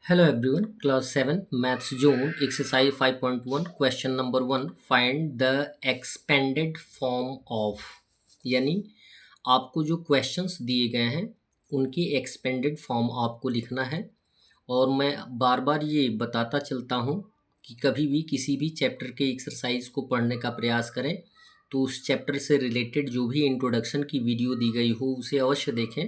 Hello everyone, class 7 maths zone exercise 5.1 question number 1 find the expanded form of यानी आपको जो questions दिए गए हैं उनकी एक्सपेंडेड फॉर्म आपको लिखना है। और मैं बार बार ये बताता चलता हूँ कि कभी भी किसी भी चैप्टर के एक्सरसाइज को पढ़ने का प्रयास करें तो उस चैप्टर से रिलेटेड जो भी इंट्रोडक्शन की वीडियो दी गई हो उसे अवश्य देखें।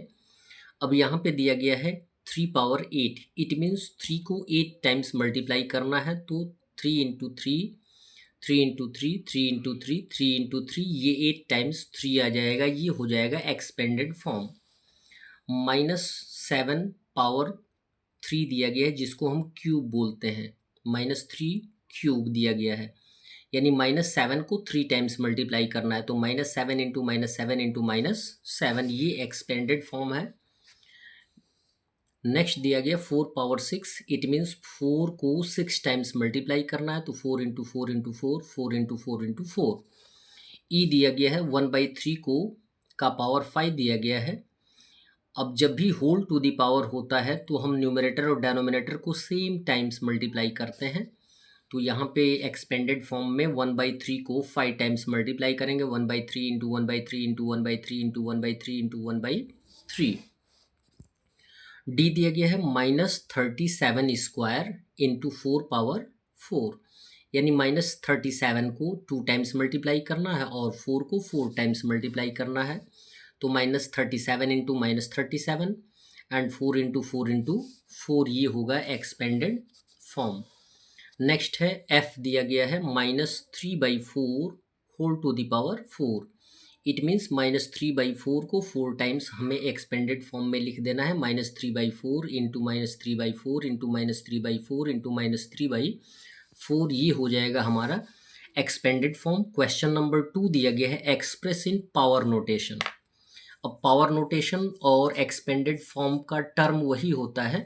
अब यहाँ पे दिया गया है 3 पावर 8, इट मीन्स 3 को 8 टाइम्स मल्टीप्लाई करना है तो 3 इंटू 3, 3 इंटू 3, 3 इंटू 3, 3 इंटू 3, ये 8 टाइम्स 3 आ जाएगा। ये हो जाएगा एक्सपेंडेड फॉर्म। -7 पावर 3 दिया गया है जिसको हम क्यूब बोलते हैं। -3 क्यूब दिया गया है यानी -7 को 3 टाइम्स मल्टीप्लाई करना है तो -7 इंटू -7 इंटू -7, ये एक्सपेंडेड फॉर्म है। नेक्स्ट दिया गया 4 पावर 6, इट मीन्स 4 को 6 टाइम्स मल्टीप्लाई करना है तो 4 इंटू 4 इंटू 4, 4 इंटू 4 इंटू 4। ई दिया गया है 1/3 को का पावर 5 दिया गया है। अब जब भी होल टू द पावर होता है तो हम न्यूमरेटर और डेनोमिनेटर को सेम टाइम्स मल्टीप्लाई करते हैं। तो यहाँ पे एक्सपेंडेड फॉर्म में 1/3 को 5 टाइम्स मल्टीप्लाई करेंगे, 1/3 into 1/3 into 1/3 into 1/3 into 1/3। D दिया गया है -37 स्क्वायर इंटू 4 पावर 4, यानी -37 को 2 टाइम्स मल्टीप्लाई करना है और 4 को 4 टाइम्स मल्टीप्लाई करना है तो -37 इंटू -37 एंड 4 इंटू 4 ये होगा एक्सपेंडेड फॉर्म। नेक्स्ट है एफ दिया गया है -3/4 whole to the power 4, it means -3/4 को 4 टाइम्स हमें एक्सपेंडेड फॉर्म में लिख देना है। -3/4 इंटू -3/4 इंटू -3/4 इंटू -3/4, ये हो जाएगा हमारा एक्सपेंडेड फॉर्म। क्वेश्चन नंबर 2 दिया गया है एक्सप्रेस इन पावर नोटेशन। अब पावर नोटेशन और एक्सपेंडेड फॉर्म का टर्म वही होता है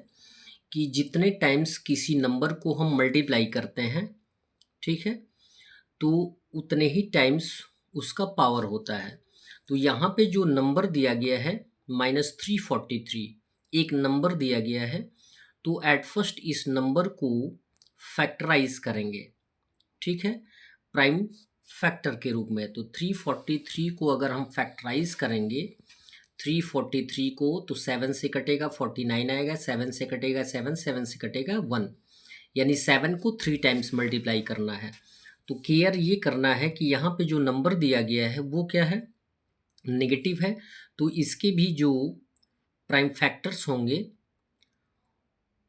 कि जितने टाइम्स किसी नंबर को हम मल्टीप्लाई करते हैं, ठीक है, तो उतने ही टाइम्स उसका पावर होता है। तो यहाँ पे जो नंबर दिया गया है -343, एक नंबर दिया गया है तो एट फर्स्ट इस नंबर को फैक्टराइज करेंगे, ठीक है, प्राइम फैक्टर के रूप में। तो 343 को अगर हम फैक्टराइज करेंगे, 343 को तो 7 से कटेगा 49 आएगा, 7 से कटेगा 7, 7 से कटेगा 1, यानी 7 को 3 टाइम्स मल्टीप्लाई करना है। तो केयर ये करना है कि यहाँ पे जो नंबर दिया गया है वो क्या है, नेगेटिव है, तो इसके भी जो प्राइम फैक्टर्स होंगे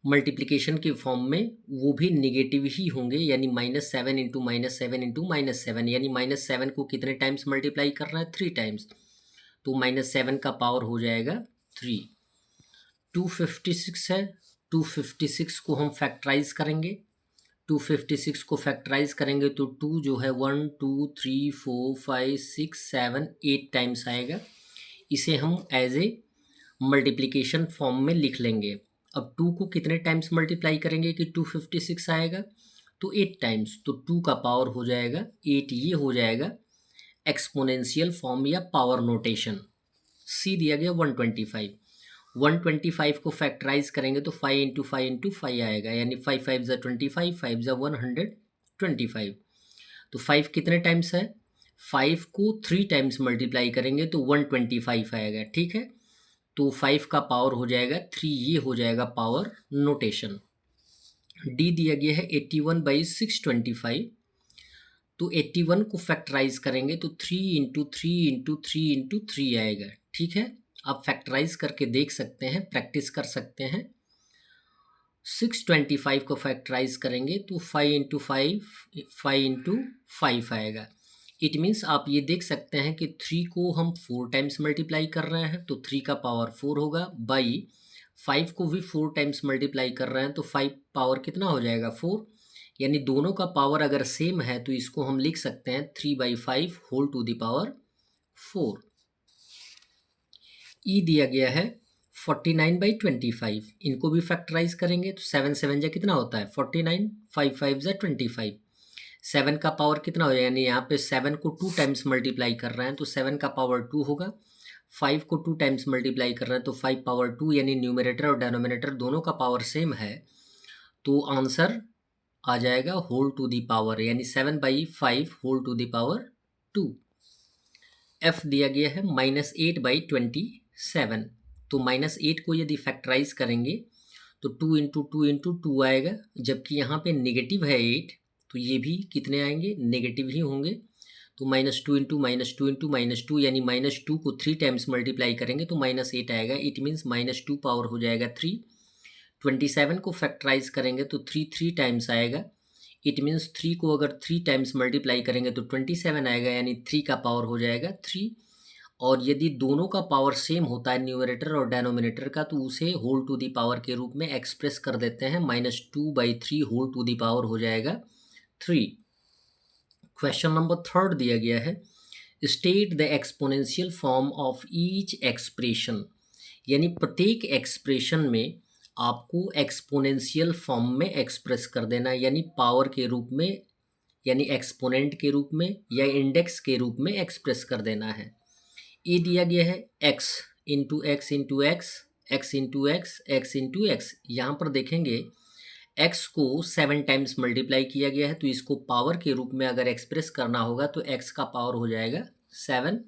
मल्टीप्लिकेशन के फॉर्म में वो भी नेगेटिव ही होंगे, यानी -7 इंटू -7 इंटू -7, यानी -7 को कितने टाइम्स मल्टीप्लाई कर रहा है, 3 टाइम्स, तो -7 का पावर हो जाएगा 3। 256 है, 256 को हम फैक्टराइज करेंगे, 256 को फैक्टराइज करेंगे तो 2 जो है 1 2 3 4 5 6 7 8 टाइम्स आएगा। इसे हम एज ए मल्टीप्लिकेशन फॉर्म में लिख लेंगे। अब 2 को कितने टाइम्स मल्टीप्लाई करेंगे कि 256 आएगा, तो 8 टाइम्स, तो 2 का पावर हो जाएगा 8। ये हो जाएगा एक्सपोनेंशियल फॉर्म या पावर नोटेशन। सी दिया गया 125, 125 को फैक्टराइज करेंगे तो 5 इंटू 5 इंटू 5 आएगा, यानी 5 5 ज़ा 25, 5 ज़ा 125। तो 5 कितने टाइम्स है, 5 को 3 टाइम्स मल्टीप्लाई करेंगे तो 125 आएगा, ठीक है, तो 5 का पावर हो जाएगा 3, ये हो जाएगा पावर नोटेशन। डी दिया गया है 81/625, तो 81 को फैक्टराइज करेंगे तो 3 इंटू 3 इंटू 3 इंटू 3 आएगा, ठीक है, आप फैक्टराइज करके देख सकते हैं, प्रैक्टिस कर सकते हैं। 625 को फैक्टराइज करेंगे तो 5 इंटू 5, 5 इंटू 5 आएगा। इट मीन्स आप ये देख सकते हैं कि 3 को हम 4 टाइम्स मल्टीप्लाई कर रहे हैं तो 3 का पावर 4 होगा, बाई 5 को भी 4 टाइम्स मल्टीप्लाई कर रहे हैं तो 5 पावर कितना हो जाएगा 4, यानी दोनों का पावर अगर सेम है तो इसको हम लिख सकते हैं 3/5 होल टू द पावर 4। ई दिया गया है 49/25, इनको भी फैक्टराइज करेंगे तो 7 7 जा कितना होता है 49, 5 5 जा 25, 7 का पावर कितना हो जाएगा, यानी यहाँ पे 7 को 2 टाइम्स मल्टीप्लाई कर रहे हैं तो 7 का पावर 2 होगा, 5 को 2 टाइम्स मल्टीप्लाई कर रहे हैं तो 5 पावर 2, यानी न्यूमरेटर और डेनोमिनेटर दोनों का पावर सेम है तो आंसर आ जाएगा होल टू दी पावर, यानी 7/5 whole to the power 2। F दिया गया है -8/27। तो -8 को यदि फैक्टराइज करेंगे तो 2 × 2 × 2 आएगा, जबकि यहाँ पे नेगेटिव है 8, तो ये भी कितने आएंगे, नेगेटिव ही होंगे। तो -2 × -2 × -2 यानी -2 को 3 टाइम्स मल्टीप्लाई करेंगे तो -8 आएगा। इट मीन्स -2 पावर हो जाएगा 3। 27 को फैक्टराइज करेंगे तो 3 टाइम्स आएगा। इट मीन्स 3 को अगर 3 टाइम्स मल्टीप्लाई करेंगे तो 27 आएगा, यानी 3 का पावर हो जाएगा 3। और यदि दोनों का पावर सेम होता है, न्यूमरेटर और डेनोमिनेटर का, तो उसे होल टू दी पावर के रूप में एक्सप्रेस कर देते हैं। -2/3 होल टू दी पावर हो जाएगा 3। क्वेश्चन नंबर 3 दिया गया है, state the exponential form of each expression. यानी प्रत्येक एक्सप्रेशन में आपको एक्सपोनेंशियल फॉर्म में एक्सप्रेस कर देना, यानी पावर के रूप में, यानी एक्सपोनेंट के रूप में या इंडेक्स के रूप में एक्सप्रेस कर देना है। ए दिया गया है x into x into x, x into x, x into x. यहाँ पर देखेंगे x को 7 टाइम्स मल्टीप्लाई किया गया है, तो इसको पावर के रूप में अगर एक्सप्रेस करना होगा तो x का पावर हो जाएगा 7।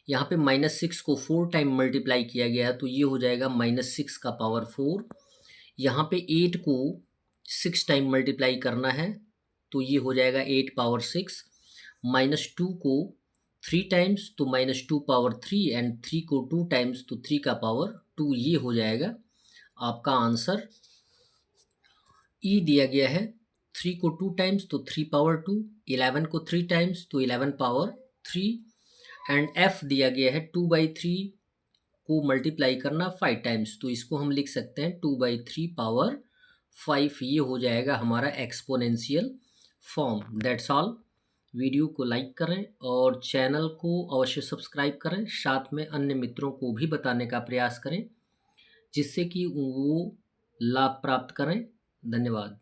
यहाँ पे -6 को 4 टाइम मल्टीप्लाई किया गया है, तो ये हो जाएगा -6 का पावर 4। यहाँ पे 8 को 6 टाइम मल्टीप्लाई करना है, तो ये हो जाएगा 8 पावर 6। -2 को 3 टाइम्स तो -2 पावर 3, एंड 3 को 2 टाइम्स तो 3 का पावर 2। ये हो जाएगा आपका आंसर। ई दिया गया है 3 को 2 टाइम्स तो 3 पावर 2, 11 को 3 टाइम्स तो 11 पावर 3, एंड एफ दिया गया है 2/3 को मल्टीप्लाई करना 5 टाइम्स, तो इसको हम लिख सकते हैं 2/3 पावर 5। ये हो जाएगा हमारा exponential form. That's all. Video को लाइक करें और चैनल को अवश्य सब्सक्राइब करें, साथ में अन्य मित्रों को भी बताने का प्रयास करें जिससे कि वो लाभ प्राप्त करें। धन्यवाद।